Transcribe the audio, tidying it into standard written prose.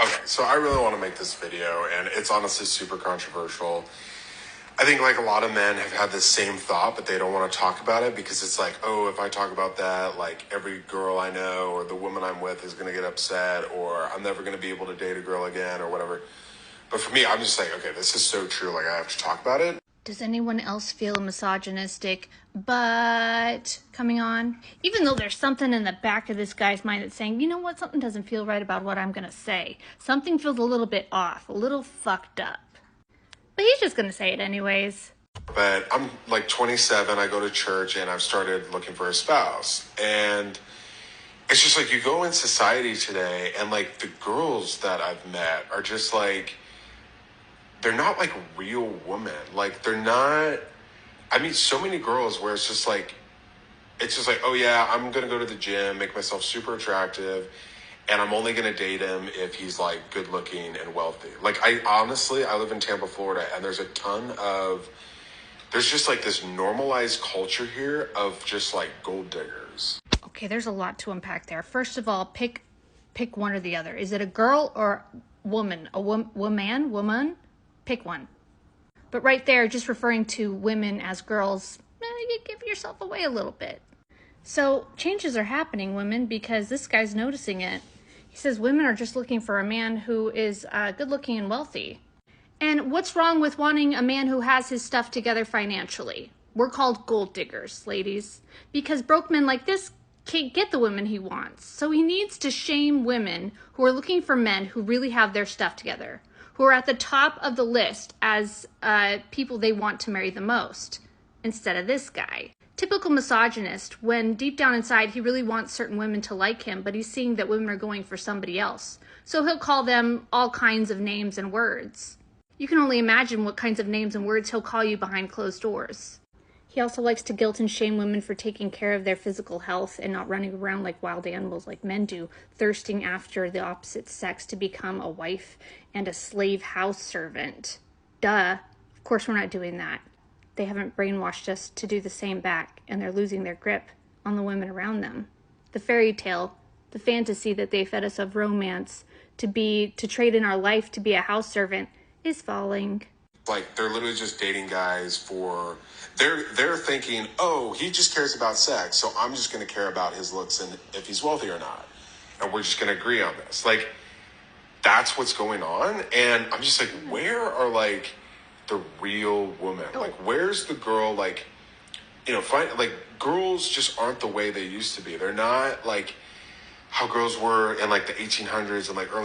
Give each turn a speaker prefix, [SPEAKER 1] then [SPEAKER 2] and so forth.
[SPEAKER 1] Okay, so I really want to make this video, and it's honestly super controversial. I think like a lot of men have had this same thought, but they don't want to talk about it because it's like, oh, if I talk about that, like every girl I know or the woman I'm with is going to get upset, or I'm never going to be able to date a girl again or whatever. But for me, I'm just like, okay, this is so true. Like I have to talk about it.
[SPEAKER 2] Does anyone else feel misogynistic but coming on? Even though there's something in the back of this guy's mind that's saying, you know what, something doesn't feel right about what I'm going to say. Something feels a little bit off, a little fucked up. But he's just going to say it anyways.
[SPEAKER 1] But I'm like 27, I go to church, and I've started looking for a spouse. And it's just like you go in society today, and like the girls that I've met are just like, they're not like real women. Like they're not, I meet so many girls where it's just like, oh yeah, I'm going to go to the gym, make myself super attractive, and I'm only going to date him if he's like good looking and wealthy. Like I live in Tampa, Florida, and there's just like this normalized culture here of just like gold diggers.
[SPEAKER 2] Okay, there's a lot to unpack there. First of all, pick one or the other. Is it a girl or woman? Woman? Pick one. But right there, just referring to women as girls, you give yourself away a little bit. So changes are happening, women, because this guy's noticing it. He says women are just looking for a man who is good looking and wealthy. And what's wrong with wanting a man who has his stuff together financially? We're called gold diggers, ladies, because broke men like this can't get the women he wants. So he needs to shame women who are looking for men who really have their stuff together, who are at the top of the list as people they want to marry the most, instead of this guy. Typical misogynist, when deep down inside he really wants certain women to like him, but he's seeing that women are going for somebody else. So he'll call them all kinds of names and words. You can only imagine what kinds of names and words he'll call you behind closed doors. He also likes to guilt and shame women for taking care of their physical health and not running around like wild animals like men do, thirsting after the opposite sex to become a wife and a slave house servant. Duh. Of course we're not doing that. They haven't brainwashed us to do the same back, and they're losing their grip on the women around them. The fairy tale, the fantasy that they fed us of romance, to trade in our life to be a house servant, is falling.
[SPEAKER 1] Like they're literally just dating guys for, they're thinking, oh, he just cares about sex, so I'm just going to care about his looks and if he's wealthy or not, and we're just going to agree on this. Like that's what's going on, and I'm just like, where are like the real women? Like where's the girl? Like, you know, like girls just aren't the way they used to be. They're not like how girls were in like the 1800s and like early